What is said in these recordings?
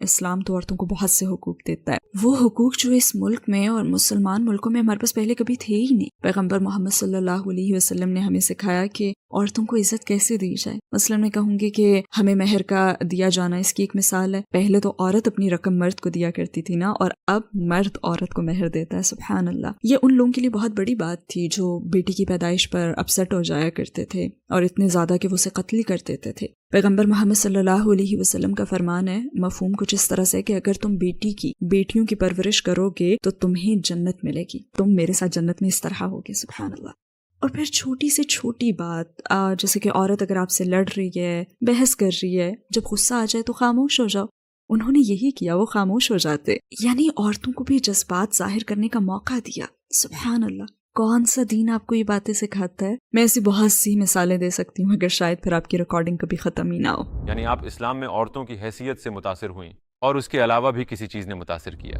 اسلام تو عورتوں کو بہت سے حقوق دیتا ہے، وہ حقوق جو اس ملک میں اور مسلمان ملکوں میں ہمارے پاس پہلے کبھی تھے ہی نہیں۔ پیغمبر محمد صلی اللہ علیہ وسلم نے ہمیں سکھایا کہ عورتوں کو عزت کیسے دی جائے۔ مثلا میں کہوں گی کہ ہمیں مہر کا دیا جانا اس کی ایک مثال ہے۔ پہلے تو عورت اپنی رقم مرد کو دیا کرتی تھی نا، اور اب مرد عورت کو مہر دیتا ہے۔ سبحان اللہ، یہ ان لوگوں کے لیے بہت بڑی بات تھی جو بیٹی کی پیدائش پر اپسٹ ہو جایا کرتے تھے اور اتنے زیادہ کہ وہ اسے قتل ہی کر دیتے تھے۔ پیغمبر محمد صلی اللہ علیہ وسلم کا فرمان ہے، مفہوم کچھ اس طرح سے کہ اگر تم بیٹیوں کی پرورش کرو گے تو تمہیں جنت ملے گی، تم میرے ساتھ جنت میں اس طرح ہوگے۔ سبحان اللہ۔ اور پھر چھوٹی سے چھوٹی بات جیسے کہ عورت اگر آپ سے لڑ رہی ہے، بحث کر رہی ہے، جب غصہ آ جائے تو خاموش ہو جاؤ۔ انہوں نے یہی کیا، وہ خاموش ہو جاتے، یعنی عورتوں کو بھی جذبات ظاہر کرنے کا موقع دیا۔ سبحان اللہ، کون سا دین آپ کو یہ باتیں سکھاتا ہے؟ میں ایسی بہت سی مثالیں دے سکتی ہوں، اگر شاید پھر آپ کی ریکارڈنگ کبھی ختم ہی نہ ہو۔ یعنی آپ اسلام میں عورتوں کی حیثیت سے متاثر ہوئیں اور اس کے علاوہ بھی کسی چیز نے متاثر کیا؟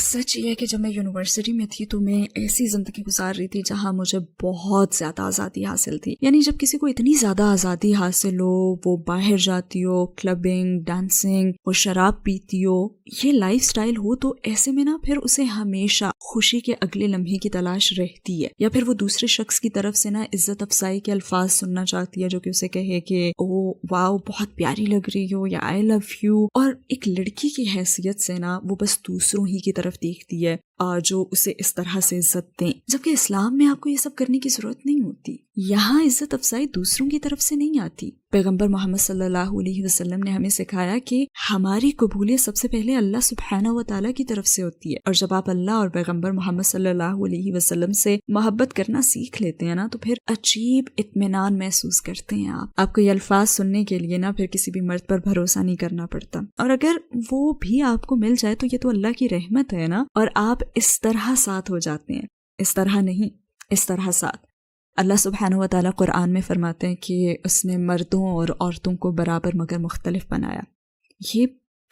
سچ یہ ہے کہ جب میں یونیورسٹی میں تھی تو میں ایسی زندگی گزار رہی تھی جہاں مجھے بہت زیادہ آزادی حاصل تھی۔ یعنی جب کسی کو اتنی زیادہ آزادی حاصل ہو، وہ باہر جاتی ہو، کلبنگ، ڈانسنگ، وہ شراب پیتی ہو، یہ لائف سٹائل ہو، تو ایسے میں نا پھر اسے ہمیشہ خوشی کے اگلے لمحے کی تلاش رہتی ہے، یا پھر وہ دوسرے شخص کی طرف سے نا عزت افزائی کے الفاظ سننا چاہتی ہے جو کہ اسے کہے کہ او واو بہت پیاری لگ رہی ہو، یا آئی لو یو۔ اور ایک لڑکی کی حیثیت سے نا وہ بس دوسروں ہی کی طرف دیکھتی ہے جو اسے اس طرح سے عزت دیں، جبکہ اسلام میں آپ کو یہ سب کرنے کی ضرورت نہیں ہوتی۔ یہاں عزت افزائی دوسروں کی طرف سے نہیں آتی۔ پیغمبر محمد صلی اللہ علیہ وسلم نے ہمیں سکھایا کہ ہماری قبولیت سب سے پہلے اللہ سبحانہ و تعالیٰ کی طرف سے ہوتی ہے، اور جب آپ اللہ اور پیغمبر محمد صلی اللہ علیہ وسلم سے محبت کرنا سیکھ لیتے ہیں نا تو پھر عجیب اطمینان محسوس کرتے ہیں۔ آپ کو یہ الفاظ سننے کے لیے نا پھر کسی بھی مرد پر بھروسہ نہیں کرنا پڑتا، اور اگر وہ بھی آپ کو مل جائے تو یہ تو اللہ کی رحمت ہے نا، اور آپ اس طرح ساتھ ہو جاتے ہیں، اس طرح نہیں، اس طرح ساتھ۔ اللہ سبحانہ و تعالیٰ قرآن میں فرماتے ہیں کہ اس نے مردوں اور عورتوں کو برابر مگر مختلف بنایا۔ یہ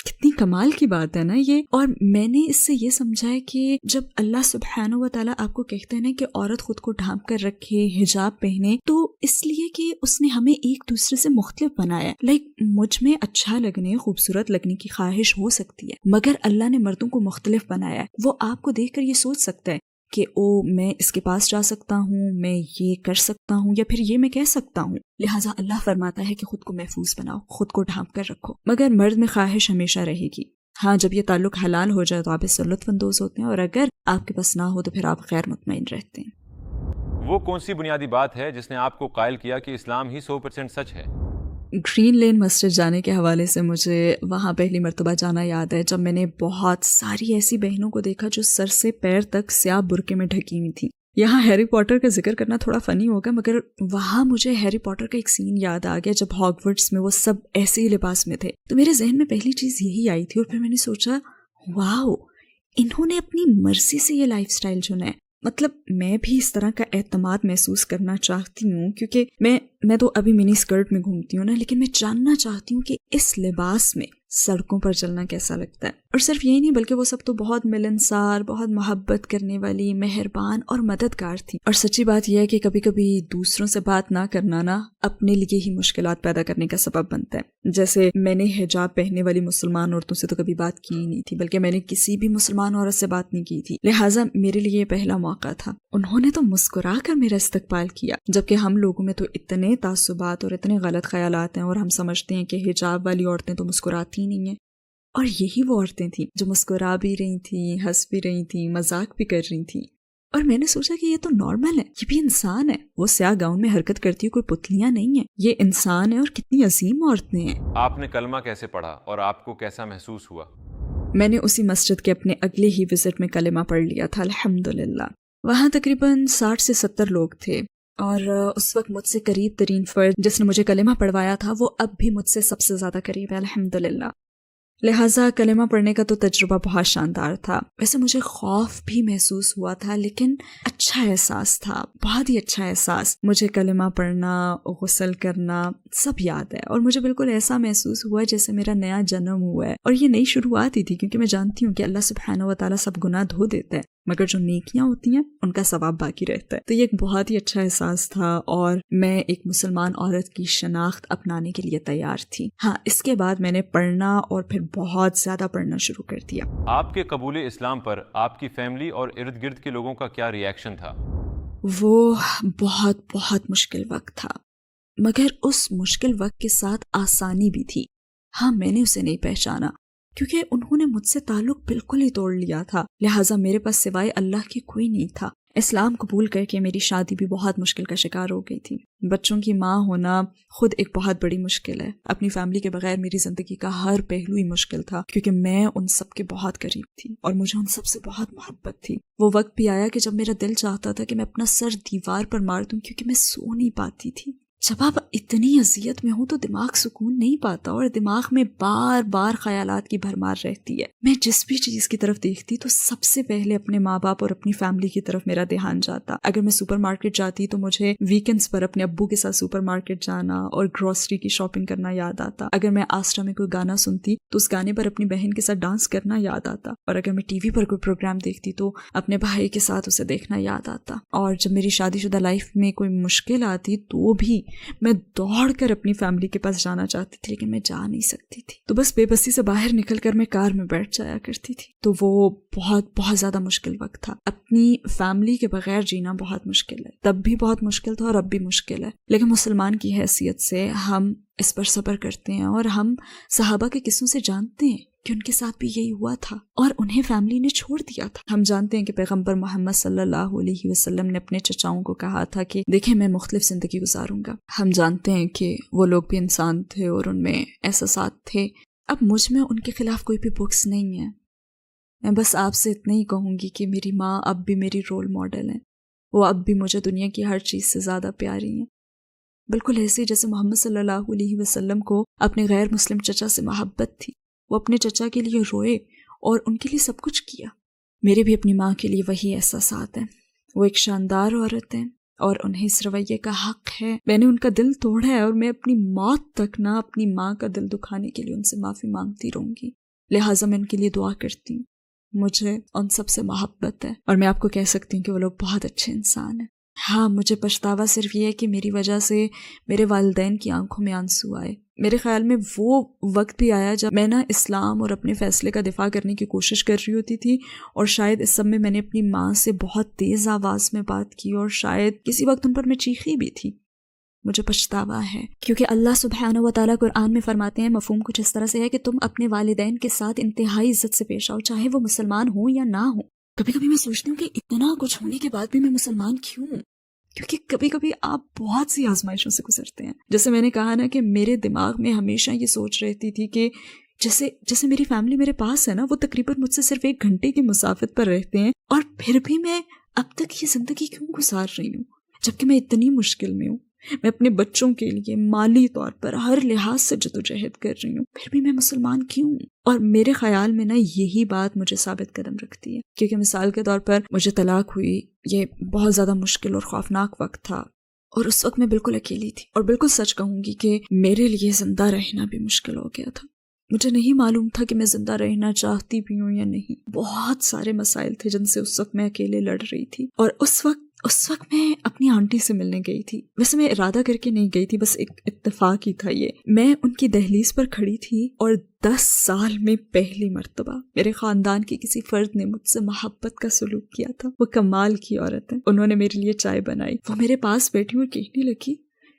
کتنی کمال کی بات ہے نا یہ۔ اور میں نے اس سے یہ سمجھا ہے کہ جب اللہ سبحانہ و تعالیٰ آپ کو کہتے ہیں نا کہ عورت خود کو ڈھانپ کر رکھے، حجاب پہنے، تو اس لیے کہ اس نے ہمیں ایک دوسرے سے مختلف بنایا ہے۔ مجھ میں اچھا لگنے، خوبصورت لگنے کی خواہش ہو سکتی ہے، مگر اللہ نے مردوں کو مختلف بنایا ہے۔ وہ آپ کو دیکھ کر یہ سوچ سکتا ہے کہ میں اس کے پاس جا سکتا ہوں، میں یہ کر سکتا ہوں، یا پھر یہ میں کہہ سکتا ہوں۔ لہٰذا اللہ فرماتا ہے کہ خود کو محفوظ بناؤ، خود کو ڈھانپ کر رکھو، مگر مرد میں خواہش ہمیشہ رہے گی۔ ہاں، جب یہ تعلق حلال ہو جائے تو آپ اس سے لطف اندوز ہوتے ہیں، اور اگر آپ کے پاس نہ ہو تو پھر آپ غیر مطمئن رہتے ہیں۔ وہ کون سی بنیادی بات ہے جس نے آپ کو قائل کیا کہ اسلام ہی 100% سچ ہے؟ گرین لین مسجد جانے کے حوالے سے مجھے وہاں پہلی مرتبہ جانا یاد ہے، جب میں نے بہت ساری ایسی بہنوں کو دیکھا جو سر سے پیر تک سیاہ برقعے میں ڈھکی ہوئی تھیں۔ یہاں ہیری پوٹر کا ذکر کرنا تھوڑا فنی ہوگا، مگر وہاں مجھے ہیری پوٹر کا ایک سین یاد آ گیا جب ہاگورٹس میں وہ سب ایسے ہی لباس میں تھے، تو میرے ذہن میں پہلی چیز یہی آئی تھی، اور پھر میں نے سوچا واو، انہوں نے اپنی مرضی سے یہ لائف سٹائل چنا ہے۔ مطلب میں بھی اس طرح کا اعتماد محسوس کرنا چاہتی ہوں، کیونکہ میں تو ابھی منی اسکرٹ میں گھومتی ہوں نا، لیکن میں جاننا چاہتی ہوں کہ اس لباس میں سڑکوں پر چلنا کیسا لگتا ہے۔ اور صرف یہی نہیں بلکہ وہ سب تو بہت ملنسار، بہت محبت کرنے والی، مہربان اور مددگار تھی۔ اور سچی بات یہ ہے کہ کبھی کبھی دوسروں سے بات نہ کرنا نا اپنے لیے ہی مشکلات پیدا کرنے کا سبب بنتا ہے۔ جیسے میں نے حجاب پہننے والی مسلمان عورتوں سے تو کبھی بات کی ہی نہیں تھی، بلکہ میں نے کسی بھی مسلمان عورت سے بات نہیں کی تھی، لہٰذا میرے لیے یہ پہلا موقع تھا۔ انہوں نے تو مسکرا کر میرا استقبال کیا، جبکہ ہم لوگوں میں تو اتنے تعصبات اور اتنے غلط خیالات ہیں، اور ہم سمجھتے ہیں کہ حجاب والی عورتیں تو مسکراتی نہیں ہیں، اور یہی وہ عورتیں تھیں جو مسکرا بھی رہی تھیں، ہنس بھی رہی تھیں، مذاق بھی کر رہی تھیں۔ اور میں نے سوچا کہ یہ تو نارمل ہے، یہ بھی انسان ہے، وہ سیاہ گاؤن میں حرکت کرتی کوئی پتلیاں نہیں ہیں، یہ انسان ہے، اور کتنی عظیم عورتیں ہیں۔ آپ نے کلمہ کیسے پڑھا اور آپ کو کیسا محسوس ہوا؟ میں نے اسی مسجد کے اپنے اگلے ہی وزٹ میں کلمہ پڑھ لیا تھا، الحمدللہ۔ وہاں تقریباً 60 سے 70 لوگ تھے، اور اس وقت مجھ سے قریب ترین فرد جس نے مجھے کلمہ پڑھوایا تھا وہ اب بھی مجھ سے سب سے زیادہ قریب ہے، الحمدللہ۔ لہٰذا کلمہ پڑھنے کا تو تجربہ بہت شاندار تھا۔ ویسے مجھے خوف بھی محسوس ہوا تھا، لیکن اچھا احساس تھا، بہت ہی اچھا احساس۔ مجھے کلمہ پڑھنا، غسل کرنا سب یاد ہے، اور مجھے بالکل ایسا محسوس ہوا جیسے میرا نیا جنم ہوا ہے، اور یہ نئی شروعات ہی تھی، کیونکہ میں جانتی ہوں کہ اللہ سبحانہ و تعالیٰ سب گناہ دھو دیتا ہے۔ مگر جو نیکیاں ہوتی ہیں ان کا ثواب باقی رہتا ہے۔ تو یہ ایک بہت ہی اچھا احساس تھا اور میں ایک مسلمان عورت کی شناخت اپنانے کے لیے تیار تھی۔ ہاں، اس کے بعد میں نے پڑھنا اور پھر بہت زیادہ پڑھنا شروع کر دیا۔ آپ کے قبول اسلام پر آپ کی فیملی اور ارد گرد کے لوگوں کا کیا ری ایکشن تھا؟ وہ بہت مشکل وقت تھا، مگر اس مشکل وقت کے ساتھ آسانی بھی تھی۔ ہاں، میں نے اسے نہیں پہچانا کیونکہ انہوں نے مجھ سے تعلق بالکل ہی توڑ لیا تھا، لہٰذا میرے پاس سوائے اللہ کے کوئی نہیں تھا۔ اسلام قبول کر کے میری شادی بھی بہت مشکل کا شکار ہو گئی تھی۔ بچوں کی ماں ہونا خود ایک بہت بڑی مشکل ہے۔ اپنی فیملی کے بغیر میری زندگی کا ہر پہلو ہی مشکل تھا کیونکہ میں ان سب کے بہت قریب تھی اور مجھے ان سب سے بہت محبت تھی۔ وہ وقت بھی آیا کہ جب میرا دل چاہتا تھا کہ میں اپنا سر دیوار پر مار دوں کیونکہ میں سو نہیں پاتی تھی۔ جب آپ اتنی اذیت میں ہوں تو دماغ سکون نہیں پاتا اور دماغ میں بار بار خیالات کی بھرمار رہتی ہے۔ میں جس بھی چیز کی طرف دیکھتی تو سب سے پہلے اپنے ماں باپ اور اپنی فیملی کی طرف میرا دھیان جاتا۔ اگر میں سپر مارکیٹ جاتی تو مجھے ویکنڈز پر اپنے ابو کے ساتھ سپر مارکیٹ جانا اور گروسری کی شاپنگ کرنا یاد آتا۔ اگر میں آسٹا میں کوئی گانا سنتی تو اس گانے پر اپنی بہن کے ساتھ ڈانس کرنا یاد آتا، اور اگر میں ٹی وی پر کوئی پروگرام دیکھتی تو اپنے بھائی کے ساتھ اسے دیکھنا یاد آتا۔ اور جب میری شادی شدہ لائف میں کوئی مشکل آتی تو بھی میں دوڑ کر اپنی فیملی کے پاس جانا چاہتی تھی، لیکن میں جا نہیں سکتی تھی، تو بس بے بسی سے باہر نکل کر میں کار میں بیٹھ جایا کرتی تھی۔ تو وہ بہت زیادہ مشکل وقت تھا۔ اپنی فیملی کے بغیر جینا بہت مشکل ہے، تب بھی بہت مشکل تھا اور اب بھی مشکل ہے، لیکن مسلمان کی حیثیت سے ہم اس پر صبر کرتے ہیں اور ہم صحابہ کے قصوں سے جانتے ہیں کہ ان کے ساتھ بھی یہی ہوا تھا اور انہیں فیملی نے چھوڑ دیا تھا۔ ہم جانتے ہیں کہ پیغمبر محمد صلی اللہ علیہ وسلم نے اپنے چچاؤں کو کہا تھا کہ دیکھیں میں مختلف زندگی گزاروں گا۔ ہم جانتے ہیں کہ وہ لوگ بھی انسان تھے اور ان میں احساسات تھے۔ اب مجھ میں ان کے خلاف کوئی بھی بکس نہیں ہے، میں بس آپ سے اتنا ہی کہوں گی کہ میری ماں اب بھی میری رول ماڈل ہے، وہ اب بھی مجھے دنیا کی ہر چیز سے زیادہ پیاری ہیں، بالکل ایسے جیسے محمد صلی اللہ علیہ وسلم کو اپنے غیر مسلم چچا سے محبت تھی۔ وہ اپنے چچا کے لیے روئے اور ان کے لیے سب کچھ کیا۔ میرے بھی اپنی ماں کے لیے وہی احساسات ہیں۔ وہ ایک شاندار عورت ہیں اور انہیں اس رویے کا حق ہے۔ میں نے ان کا دل توڑا ہے اور میں اپنی موت تک نہ اپنی ماں کا دل دکھانے کے لیے ان سے معافی مانگتی رہوں گی، لہٰذا میں ان کے لیے دعا کرتی ہوں۔ مجھے ان سب سے محبت ہے اور میں آپ کو کہہ سکتی ہوں کہ وہ لوگ بہت اچھے انسان ہیں۔ ہاں، مجھے پچھتاوا صرف یہ ہے کہ میری وجہ سے میرے والدین کی آنکھوں میں آنسو آئے۔ میرے خیال میں وہ وقت بھی آیا جب میں اسلام اور اپنے فیصلے کا دفاع کرنے کی کوشش کر رہی ہوتی تھی، اور شاید اس سب میں نے اپنی ماں سے بہت تیز آواز میں بات کی اور شاید کسی وقت ان پر میں چیخی بھی تھی۔ مجھے پچھتاوا ہے کیونکہ اللہ سبحانہ و تعالیٰ قرآن میں فرماتے ہیں، مفہوم کچھ اس طرح سے ہے کہ تم اپنے والدین کے ساتھ انتہائی عزت سے پیش آؤ، چاہے وہ مسلمان ہوں یا نہ ہوں۔ کبھی کبھی میں سوچتی ہوں کہ اتنا کچھ ہونے کے بعد بھی میں مسلمان کیوں ہوں، کیونکہ کبھی کبھی آپ بہت سی آزمائشوں سے گزرتے ہیں۔ جیسے میں نے کہا نا کہ میرے دماغ میں ہمیشہ یہ سوچ رہتی تھی کہ جیسے میری فیملی میرے پاس ہے نا، وہ تقریباً مجھ سے صرف 1 گھنٹے کی مسافت پر رہتے ہیں، اور پھر بھی میں اب تک یہ زندگی کیوں گزار رہی ہوں جبکہ میں اتنی مشکل میں ہوں۔ میں اپنے بچوں کے لیے مالی طور پر ہر لحاظ سے جدوجہد کر رہی ہوں، پھر بھی میں مسلمان کیوں ہوں؟ اور میرے خیال میں نا یہی بات مجھے ثابت قدم رکھتی ہے، کیونکہ مثال کے طور پر مجھے طلاق ہوئی، یہ بہت زیادہ مشکل اور خوفناک وقت تھا، اور اس وقت میں بالکل اکیلی تھی، اور بالکل سچ کہوں گی کہ میرے لیے زندہ رہنا بھی مشکل ہو گیا تھا۔ مجھے نہیں معلوم تھا کہ میں زندہ رہنا چاہتی بھی ہوں یا نہیں۔ بہت سارے مسائل تھے جن سے اس وقت میں اکیلے لڑ رہی تھی، اور اس وقت میں اپنی آنٹی سے ملنے گئی تھی۔ ویسے میں ارادہ کر کے نہیں گئی تھی، بس ایک اتفاق ہی تھا یہ۔ میں ان کی دہلیز پر کھڑی تھی اور 10 سال میں پہلی مرتبہ میرے خاندان کے کسی فرد نے مجھ سے محبت کا سلوک کیا تھا۔ وہ کمال کی عورت ہے، انہوں نے میرے لیے چائے بنائی، وہ میرے پاس بیٹھی اور کہنے لگی،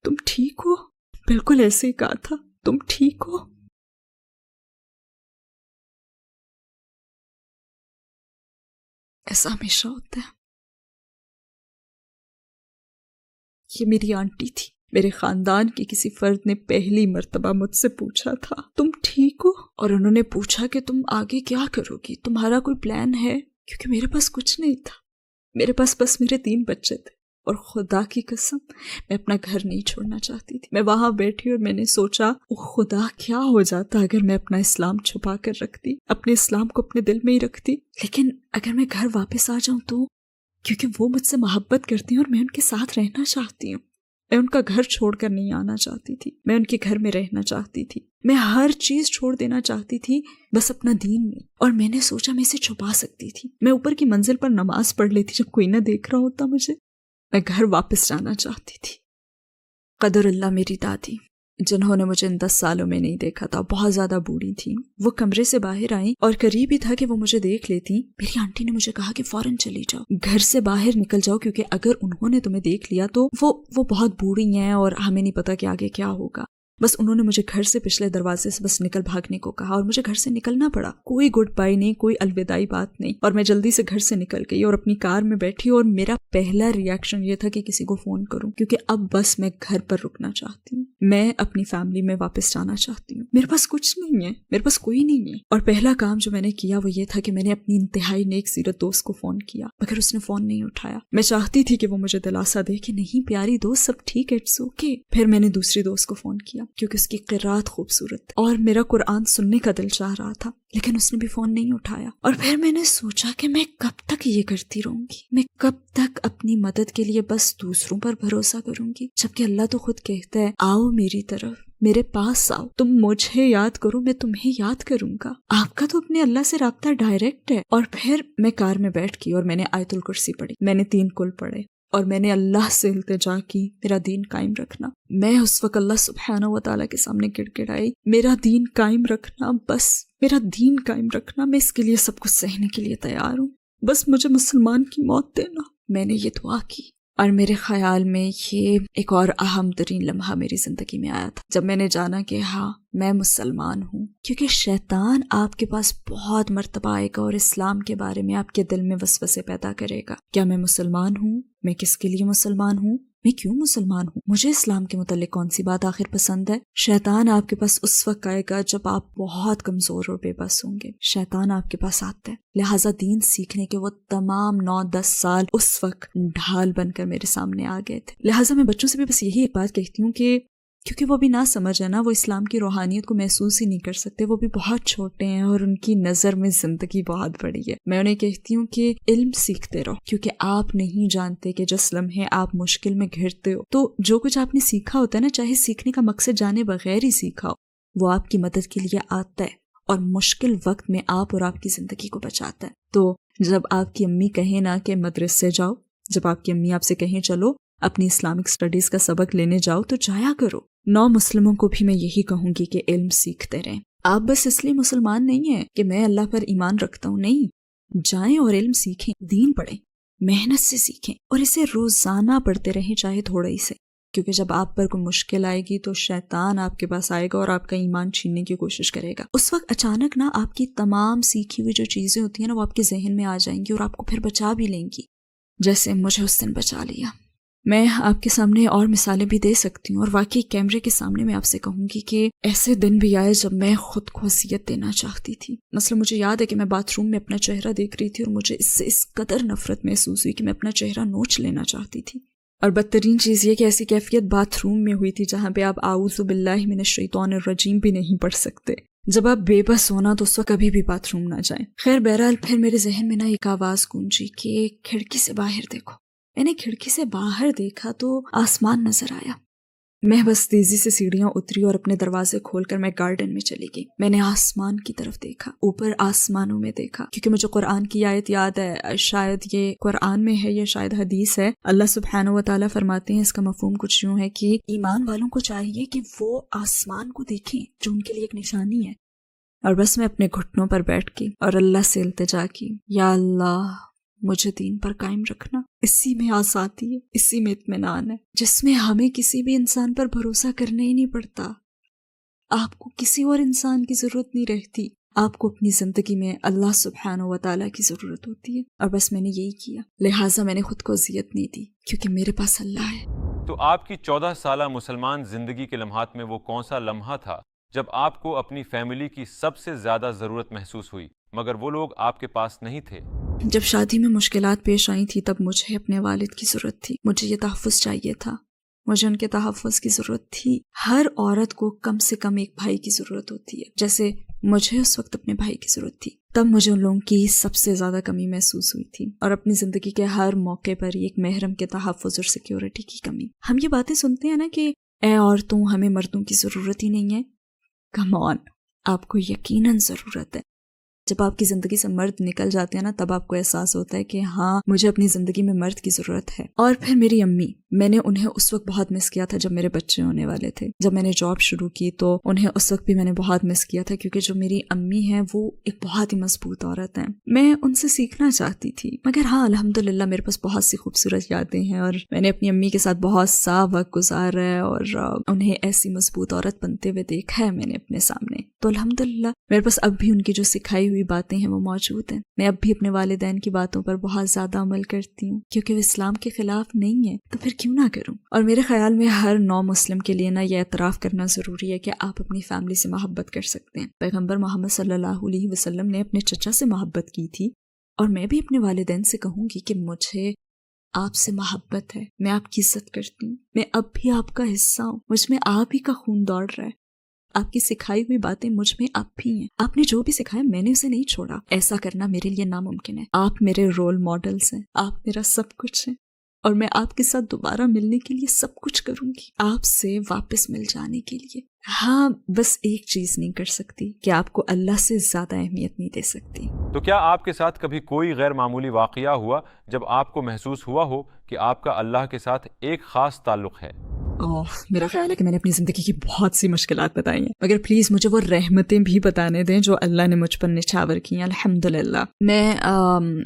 تم ٹھیک ہو؟ بالکل ایسے ہی کہا تھا، تم ٹھیک ہو؟ ایسا ہمیشہ ہوتا ہے۔ یہ میری آنٹی تھی۔ میرے خاندان کے کسی فرد نے پہلی مرتبہ مجھ سے پوچھا تھا، تم ٹھیک ہو؟ اور انہوں نے پوچھا کہ تم آگے کیا کرو گی، تمہارا کوئی پلان ہے؟ کیونکہ میرے پاس کچھ نہیں تھا، میرے پاس بس میرے 3 بچے تھے، اور خدا کی قسم میں اپنا گھر نہیں چھوڑنا چاہتی تھی۔ میں وہاں بیٹھی اور میں نے سوچا، خدا کیا ہو جاتا اگر میں اپنا اسلام چھپا کر رکھتی، اپنے اسلام کو اپنے دل میں ہی رکھتی، لیکن اگر میں گھر واپس آ جاؤں تو، کیونکہ وہ مجھ سے محبت کرتی ہیں اور میں ان کے ساتھ رہنا چاہتی ہوں۔ میں ان کا گھر چھوڑ کر نہیں آنا چاہتی تھی، میں ان کے گھر میں رہنا چاہتی تھی۔ میں ہر چیز چھوڑ دینا چاہتی تھی بس اپنا دین نہیں، اور میں نے سوچا میں اسے چھپا سکتی تھی۔ میں اوپر کی منزل پر نماز پڑھ لیتی جب کوئی نہ دیکھ رہا ہوتا مجھے۔ میں گھر واپس جانا چاہتی تھی۔ قدر اللہ میری دادی جنہوں نے مجھے ان 10 سالوں میں نہیں دیکھا تھا، بہت زیادہ بوڑھی تھیں، وہ کمرے سے باہر آئیں اور قریب ہی تھا کہ وہ مجھے دیکھ لیتی۔ میری آنٹی نے مجھے کہا کہ فوراً چلی جاؤ، گھر سے باہر نکل جاؤ، کیونکہ اگر انہوں نے تمہیں دیکھ لیا تو وہ بہت بوڑھی ہیں اور ہمیں نہیں پتا کہ آگے کیا ہوگا۔ بس انہوں نے مجھے گھر سے پچھلے دروازے سے بس نکل بھاگنے کو کہا اور مجھے گھر سے نکلنا پڑا۔ کوئی گڈ بائی نہیں، کوئی الوداعی بات نہیں، اور میں جلدی سے گھر سے نکل گئی اور اپنی کار میں بیٹھی، اور میرا پہلا ریاکشن یہ تھا کہ کسی کو فون کروں، کیونکہ اب بس میں گھر پر رکنا چاہتی ہوں، میں اپنی فیملی میں واپس جانا چاہتی ہوں، میرے پاس کچھ نہیں ہے، میرے پاس کوئی نہیں ہے۔ اور پہلا کام جو میں نے کیا وہ یہ تھا کہ میں نے اپنی انتہائی نیک سیرت دوست کو فون کیا، مگر اس نے فون نہیں اٹھایا۔ میں چاہتی تھی کہ وہ مجھے دلاسا دے کہ نہیں پیاری دوست، سب ٹھیک ہے، اٹس اوکے۔ پھر میں نے دوسری دوست کو فون کیا کیونکہ اس کی قرات خوبصورت اور میرا قرآن سننے کا دل چاہ رہا تھا، لیکن اس نے بھی فون نہیں اٹھایا۔ اور پھر میں نے سوچا کہ میں کب تک یہ کرتی رہوں گی، میں کب تک اپنی مدد کے لیے بس دوسروں پر بھروسہ کروں گی، جبکہ اللہ تو خود کہتا ہے آؤ میری طرف، میرے پاس آؤ، تم مجھے یاد کرو، میں تمہیں یاد کروں گا۔ آپ کا تو اپنے اللہ سے رابطہ ڈائریکٹ ہے۔ اور پھر میں کار میں بیٹھ گئی اور میں نے آیت الکرسی پڑھی، میں نے 3 کل پڑھے، اور میں نے اللہ سے التجا کی میرا دین قائم رکھنا۔ میں اس وقت اللہ سبحانہ و تعالیٰ کے سامنے گڑ گڑائی، میرا دین قائم رکھنا، بس میرا دین قائم رکھنا، میں اس کے لیے سب کچھ سہنے کے لیے تیار ہوں، بس مجھے مسلمان کی موت دینا۔ میں نے یہ دعا کی، اور میرے خیال میں یہ ایک اور اہم ترین لمحہ میری زندگی میں آیا تھا جب میں نے جانا کہ ہاں میں مسلمان ہوں، کیونکہ شیطان آپ کے پاس بہت مرتبہ آئے گا اور اسلام کے بارے میں آپ کے دل میں وسوسے پیدا کرے گا۔ کیا میں مسلمان ہوں؟ میں کس کے لیے مسلمان ہوں؟ میں کیوں مسلمان ہوں؟ مجھے اسلام کے متعلق کون سی بات آخر پسند ہے؟ شیطان آپ کے پاس اس وقت آئے گا جب آپ بہت کمزور اور بے بس ہوں گے۔ شیطان آپ کے پاس آتا ہے، لہٰذا دین سیکھنے کے وہ تمام 9-10 سال اس وقت ڈھال بن کر میرے سامنے آ گئے تھے۔ لہٰذا میں بچوں سے بھی بس یہی ایک بات کہتی ہوں کہ کیونکہ وہ بھی نہ سمجھ ہے نا، وہ اسلام کی روحانیت کو محسوس ہی نہیں کر سکتے، وہ بھی بہت چھوٹے ہیں اور ان کی نظر میں زندگی بہت بڑی ہے۔ میں انہیں کہتی ہوں کہ علم سیکھتے رہو، کیونکہ آپ نہیں جانتے کہ جس لمحے آپ مشکل میں گھرتے ہو تو جو کچھ آپ نے سیکھا ہوتا ہے نا، چاہے سیکھنے کا مقصد جانے بغیر ہی سیکھا ہو، وہ آپ کی مدد کے لیے آتا ہے اور مشکل وقت میں آپ اور آپ کی زندگی کو بچاتا ہے۔ تو جب آپ کی امی کہیں نا کہ مدرسے جاؤ، جب آپ کی امی آپ سے کہیں چلو اپنی اسلامک اسٹڈیز کا سبق لینے جاؤ، تو جایا کرو۔ نو مسلموں کو بھی میں یہی کہوں گی کہ علم سیکھتے رہیں۔ آپ بس اس لیے مسلمان نہیں ہیں کہ میں اللہ پر ایمان رکھتا ہوں، نہیں، جائیں اور علم سیکھیں، دین پڑھیں، محنت سے سیکھیں، اور اسے روزانہ پڑھتے رہیں، چاہے تھوڑا ہی سے، کیونکہ جب آپ پر کوئی مشکل آئے گی تو شیطان آپ کے پاس آئے گا اور آپ کا ایمان چھیننے کی کوشش کرے گا۔ اس وقت اچانک نا آپ کی تمام سیکھی ہوئی جو چیزیں ہوتی ہیں نا، وہ آپ کے ذہن میں آ جائیں گی اور آپ کو پھر بچا بھی لیں گی، جیسے مجھے اس دن بچا لیا۔ میں آپ کے سامنے اور مثالیں بھی دے سکتی ہوں، اور واقعی کیمرے کے سامنے میں آپ سے کہوں گی کہ ایسے دن بھی آئے جب میں خود کو اذیت دینا چاہتی تھی۔ مثلا مجھے یاد ہے کہ میں باتھ روم میں اپنا چہرہ دیکھ رہی تھی اور مجھے اس سے اس قدر نفرت محسوس ہوئی کہ میں اپنا چہرہ نوچ لینا چاہتی تھی۔ اور بدترین چیز یہ کہ ایسی کیفیت باتھ روم میں ہوئی تھی جہاں پہ آپ اعوذ باللہ من الشیطان الرجیم بھی نہیں پڑھ سکتے۔ جب آپ بے بس ہونا تو اس وقت کبھی بھی باتھ روم نہ جائیں۔ خیر بہرحال پھر میرے ذہن میں نا ایک آواز گونجی کہ کھڑکی سے باہر دیکھو۔ میں نے کھڑکی سے باہر دیکھا تو آسمان نظر آیا۔ میں بس تیزی سے سیڑھیاں اتری اور اپنے دروازے کھول کر میں گارڈن میں چلی گئی۔ میں نے آسمان کی طرف دیکھا، اوپر آسمانوں میں دیکھا، کیونکہ مجھے قرآن کی آیت یاد ہے، شاید یہ قرآن میں ہے یا شاید حدیث ہے۔ اللہ سبحانہ و تعالیٰ فرماتے ہیں، اس کا مفہوم کچھ یوں ہے کہ ایمان والوں کو چاہیے کہ وہ آسمان کو دیکھیں جو ان کے لیے ایک نشانی ہے۔ اور بس میں اپنے گھٹنوں پر بیٹھ گئی اور اللہ سے التجا کی، یا اللہ مجھے دین پر قائم رکھنا، اسی میں آزادی ہے، اسی میں اطمینان ہے، جس میں ہمیں کسی بھی انسان پر بھروسہ کرنا ہی نہیں پڑتا۔ آپ کو کسی اور انسان کی ضرورت نہیں رہتی، آپ کو اپنی زندگی میں اللہ سبحانہ و تعالیٰ کی ضرورت ہوتی ہے۔ اور بس میں نے یہی کیا، لہٰذا میں نے خود کو اذیت نہیں دی، کیونکہ میرے پاس اللہ ہے۔ تو آپ کی 14 سالہ مسلمان زندگی کے لمحات میں وہ کون سا لمحہ تھا جب آپ کو اپنی فیملی کی سب سے زیادہ ضرورت محسوس ہوئی مگر وہ لوگ آپ کے پاس نہیں تھے؟ جب شادی میں مشکلات پیش آئی تھی تب مجھے اپنے والد کی ضرورت تھی، مجھے یہ تحفظ چاہیے تھا، مجھے ان کے تحفظ کی ضرورت تھی۔ ہر عورت کو کم سے کم ایک بھائی کی ضرورت ہوتی ہے، جیسے مجھے اس وقت اپنے بھائی کی ضرورت تھی۔ تب مجھے ان لوگوں کی سب سے زیادہ کمی محسوس ہوئی تھی، اور اپنی زندگی کے ہر موقع پر ایک محرم کے تحفظ اور سیکیورٹی کی کمی۔ ہم یہ باتیں سنتے ہیں نا کہ اے عورتوں ہمیں مردوں کی ضرورت ہی نہیں ہے، کم آن، آپ کو یقیناً ضرورت ہے. جب آپ کی زندگی سے مرد نکل جاتے ہیں نا، تب آپ کو احساس ہوتا ہے کہ ہاں مجھے اپنی زندگی میں مرد کی ضرورت ہے. اور پھر میری امی، میں نے انہیں اس وقت بہت مس کیا تھا جب میرے بچے ہونے والے تھے. جب میں نے جاب شروع کی تو انہیں اس وقت بھی میں نے بہت مس کیا تھا، کیونکہ جو میری امی ہیں وہ ایک بہت ہی مضبوط عورت ہیں. میں ان سے سیکھنا چاہتی تھی، مگر ہاں الحمدللہ میرے پاس بہت سی خوبصورت یادیں ہیں، اور میں نے اپنی امی کے ساتھ بہت سا وقت گزارا ہے، اور انہیں ایسی مضبوط عورت بنتے ہوئے دیکھا ہے میں نے اپنے سامنے. تو الحمدللہ میرے پاس اب بھی ان کی جو سکھائی ہوئی باتیں ہیں وہ موجود ہیں. میں اب بھی اپنے والدین کی باتوں پر بہت زیادہ عمل کرتی ہوں، کیونکہ وہ اسلام کے خلاف نہیں ہے تو پھر کیوں نہ کروں. اور میرے خیال میں ہر نو مسلم کے لیے نا یہ اعتراف کرنا ضروری ہے کہ آپ اپنی فیملی سے محبت کر سکتے ہیں. پیغمبر محمد صلی اللہ علیہ وسلم نے اپنے چچا سے محبت کی تھی، اور میں بھی اپنے والدین سے کہوں گی کہ مجھے آپ سے محبت ہے، میں آپ کی عزت کرتی ہوں، میں اب بھی آپ کا حصہ ہوں، مجھ میں آپ ہی کا خون دوڑ رہا ہے. آپ کی سکھائی ہوئی باتیں مجھ میں اب بھی ہیں. آپ نے جو بھی سکھایا میں نے اسے نہیں چھوڑا. ایسا کرنا میرے لیے ناممکن ہے. آپ میرے رول ماڈلز ہیں، آپ میرا سب کچھ ہیں، اور میں آپ کے ساتھ دوبارہ ملنے کے لیے سب کچھ کروں گی، آپ سے واپس مل جانے کے لیے. ہاں بس ایک چیز نہیں کر سکتی کہ آپ کو اللہ سے زیادہ اہمیت نہیں دے سکتی. تو کیا آپ کے ساتھ کبھی کوئی غیر معمولی واقعہ ہوا جب آپ کو محسوس ہوا ہو کہ آپ کا اللہ کے ساتھ ایک خاص تعلق ہے؟ میرا خیال ہے کہ میں نے اپنی زندگی کی بہت سی مشکلات بتائی ہیں، مگر پلیز مجھے وہ رحمتیں بھی بتانے دیں جو اللہ نے مجھ پر نچھاور کی ہیں. الحمدللہ. میں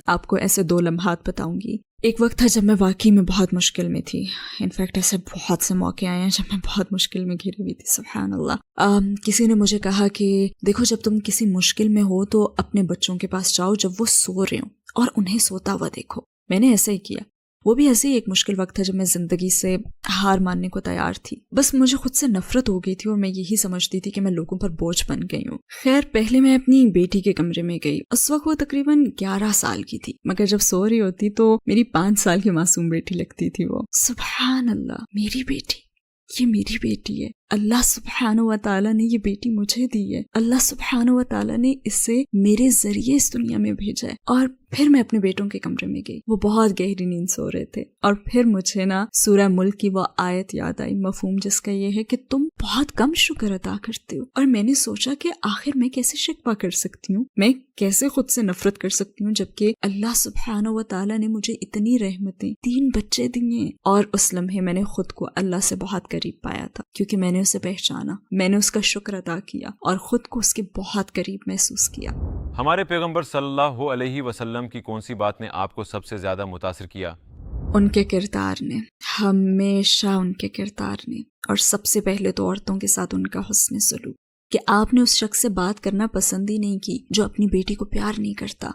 آپ کو ایسے 2 لمحات بتاؤں گی. ایک وقت تھا جب میں واقعی میں بہت مشکل میں تھی. انفیکٹ ایسے بہت سے موقع آئے ہیں جب میں بہت مشکل میں گھری ہوئی تھی. سبحان اللہ. کسی نے مجھے کہا کہ دیکھو جب تم کسی مشکل میں ہو تو اپنے بچوں کے پاس جاؤ جب وہ سو رہے ہوں اور انہیں سوتا ہوا دیکھو. میں نے ایسا ہی کیا. وہ بھی ایسے ہی ایک مشکل وقت تھا جب میں زندگی سے ہار ماننے کو تیار تھی. بس مجھے خود سے نفرت ہو گئی تھی اور میں یہی سمجھتی تھی کہ میں لوگوں پر بوجھ بن گئی ہوں. خیر پہلے میں اپنی بیٹی کے کمرے میں گئی. اس وقت وہ تقریباً 11 سال کی تھی، مگر جب سو رہی ہوتی تو میری 5 سال کی معصوم بیٹی لگتی تھی وہ. سبحان اللہ، میری بیٹی، یہ میری بیٹی ہے. اللہ سبحانہ و تعالیٰ نے یہ بیٹی مجھے دی ہے. اللہ سبحانہ و تعالیٰ نے اسے میرے ذریعے اس دنیا میں بھیجا ہے. اور پھر میں اپنے بیٹوں کے کمرے میں گئی. وہ بہت گہری نیند سو رہے تھے، اور پھر مجھے نا سورہ ملک کی وہ آیت یاد آئی، مفہوم جس کا یہ ہے کہ تم بہت کم شکر ادا کرتے ہو. اور میں نے سوچا کہ آخر میں کیسے شکوہ کر سکتی ہوں، میں کیسے خود سے نفرت کر سکتی ہوں، جبکہ اللہ سبحانہ و تعالیٰ نے مجھے اتنی رحمتیں، 3 بچے دیے. اور اس لمحے میں نے خود کو اللہ سے بہت قریب پایا تھا، کیونکہ میں نے اسے پہچانا، میں نے اس کا شکر ادا کیا اور خود کو اس کے بہت قریب محسوس کیا. ہمارے پیغمبر صلی اللہ علیہ وسلم کی کون سی بات نے آپ کو سب سے زیادہ متاثر کیا؟ ان کے کردار نے، ہمیشہ ان کے کردار نے. اور سب سے پہلے تو عورتوں کے ساتھ ان کا حسن سلوک، کہ آپ نے اس شخص سے بات کرنا پسند ہی نہیں کی جو اپنی بیٹی کو پیار نہیں کرتا.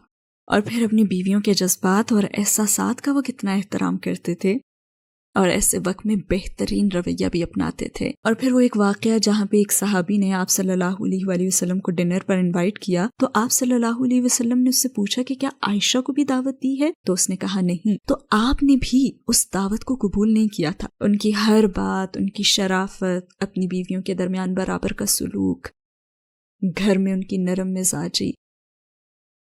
اور پھر اپنی بیویوں کے جذبات اور احساسات کا وہ کتنا احترام کرتے تھے، اور ایسے وقت میں بہترین رویہ بھی اپناتے تھے. اور پھر وہ ایک واقعہ جہاں پہ ایک صحابی نے آپ صلی اللہ علیہ وآلہ وسلم کو ڈنر پر انوائٹ کیا، تو آپ صلی اللہ علیہ وسلم نے اس سے پوچھا کہ کیا عائشہ کو بھی دعوت دی ہے؟ تو اس نے کہا نہیں. تو آپ نے بھی اس دعوت کو قبول نہیں کیا تھا. ان کی ہر بات، ان کی شرافت، اپنی بیویوں کے درمیان برابر کا سلوک، گھر میں ان کی نرم مزاجی،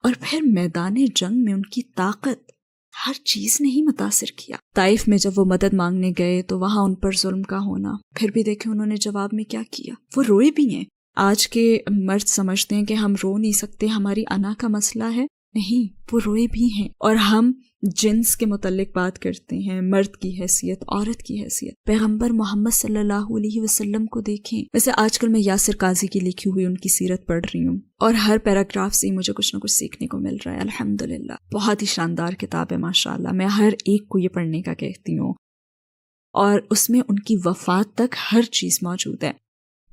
اور پھر میدان جنگ میں ان کی طاقت، ہر چیز نے ہی متاثر کیا. طائف میں جب وہ مدد مانگنے گئے تو وہاں ان پر ظلم کا ہونا، پھر بھی دیکھیں انہوں نے جواب میں کیا کیا. وہ روئے بھی ہیں. آج کے مرد سمجھتے ہیں کہ ہم رو نہیں سکتے، ہماری انا کا مسئلہ ہے. نہیں، وہ روئے بھی ہیں. اور ہم جنس کے متعلق بات کرتے ہیں، مرد کی حیثیت، عورت کی حیثیت. پیغمبر محمد صلی اللہ علیہ وسلم کو دیکھیں. ویسے آج کل میں یاسر قاضی کی لکھی ہوئی ان کی سیرت پڑھ رہی ہوں، اور ہر پیراگراف سے مجھے کچھ نہ کچھ سیکھنے کو مل رہا ہے. الحمدللہ، بہت ہی شاندار کتاب ہے ماشاءاللہ. میں ہر ایک کو یہ پڑھنے کا کہتی ہوں، اور اس میں ان کی وفات تک ہر چیز موجود ہے.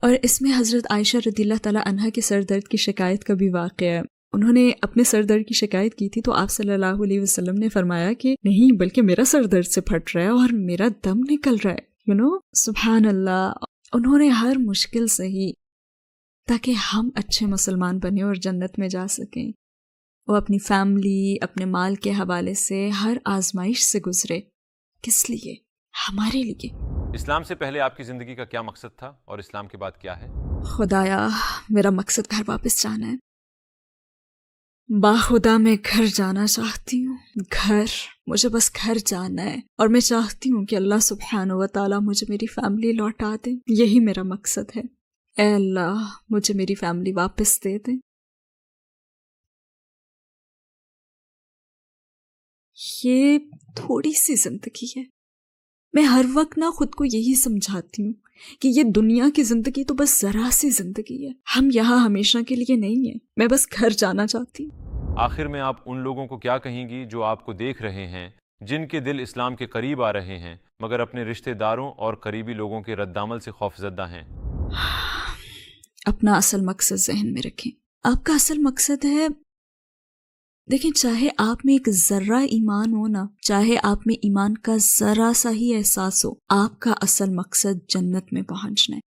اور اس میں حضرت عائشہ رضی اللہ تعالی عنہا کے سر درد کی شکایت کا بھی واقعہ ہے. انہوں نے اپنے سر درد کی شکایت کی تھی تو آپ صلی اللہ علیہ وسلم نے فرمایا کہ نہیں، بلکہ میرا سر درد سے پھٹ رہا ہے اور میرا دم نکل رہا ہے. سبحان اللہ. انہوں نے ہر مشکل سہی تاکہ ہم اچھے مسلمان بنے اور جنت میں جا سکیں. وہ اپنی فیملی، اپنے مال کے حوالے سے ہر آزمائش سے گزرے. کس لیے؟ ہمارے لیے. اسلام سے پہلے آپ کی زندگی کا کیا مقصد تھا اور اسلام کے بعد کیا ہے؟ خدایا، میرا مقصد گھر واپس جانا ہے. باخدا میں گھر جانا چاہتی ہوں. گھر، مجھے بس گھر جانا ہے، اور میں چاہتی ہوں کہ اللہ سبحانہ و تعالیٰ مجھے میری فیملی لوٹا دے. یہی میرا مقصد ہے. اے اللہ مجھے میری فیملی واپس دے دیں۔ یہ تھوڑی سی زندگی ہے، میں ہر وقت نہ خود کو یہی سمجھاتی ہوں کہ یہ دنیا کی زندگی تو بس ذرا سی زندگی ہے، ہم یہاں ہمیشہ کے لیے نہیں ہیں، میں بس گھر جانا چاہتی ہوں۔ آخر میں آپ ان لوگوں کو کیا کہیں گی جو آپ کو دیکھ رہے ہیں، جن کے دل اسلام کے قریب آ رہے ہیں مگر اپنے رشتہ داروں اور قریبی لوگوں کے رد عمل سے خوفزدہ ہیں؟ اپنا اصل مقصد ذہن میں رکھیں۔ آپ کا اصل مقصد ہے، دیکھیں چاہے آپ میں ایک ذرہ ایمان ہو نا، چاہے آپ میں ایمان کا ذرا سا ہی احساس ہو، آپ کا اصل مقصد جنت میں پہنچنا ہے۔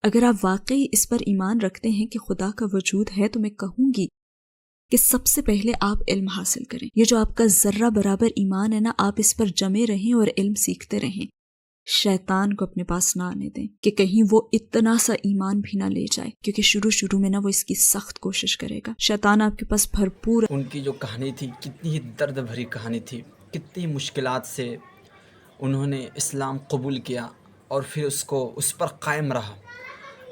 اگر آپ واقعی اس پر ایمان رکھتے ہیں کہ خدا کا وجود ہے تو میں کہوں گی کہ سب سے پہلے آپ علم حاصل کریں۔ یہ جو آپ کا ذرہ برابر ایمان ہے نا، آپ اس پر جمے رہیں اور علم سیکھتے رہیں۔ شیطان کو اپنے پاس نہ آنے دیں کہ کہیں وہ اتنا سا ایمان بھی نہ لے جائے، کیونکہ شروع میں نا وہ اس کی سخت کوشش کرے گا۔ شیطان آپ کے پاس بھرپور۔ ان کی جو کہانی تھی کتنی ہی درد بھری کہانی تھی، کتنی مشکلات سے انہوں نے اسلام قبول کیا اور پھر اس پر قائم رہا۔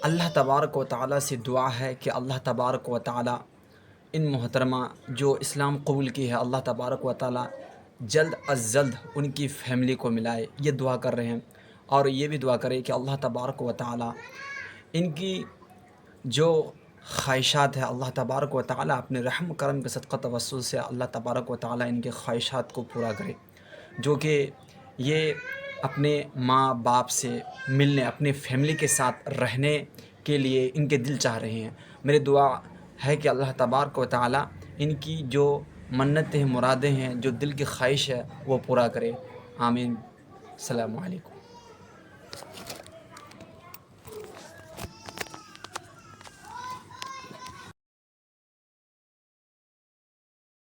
اللہ تبارک و تعالیٰ سے دعا ہے کہ اللہ تبارک و تعالیٰ ان محترمہ جو اسلام قبول کی ہے، اللہ تبارک و تعالیٰ جلد از جلد ان کی فیملی کو ملائے، یہ دعا کر رہے ہیں۔ اور یہ بھی دعا کرے کہ اللہ تبارک و تعالیٰ ان کی جو خواہشات ہے، اللہ تبارک و تعالیٰ اپنے رحم کرم کے صدقہ توسل سے اللہ تبارک و تعالیٰ ان کے خواہشات کو پورا کرے، جو کہ یہ اپنے ماں باپ سے ملنے، اپنے فیملی کے ساتھ رہنے کے لیے ان کے دل چاہ رہے ہیں۔ میری دعا ہے کہ اللہ تبارک و تعالیٰ ان کی جو منتیں مرادیں ہیں، جو دل کی خواہش ہے، وہ پورا کرے۔ آمین۔ السلام علیکم۔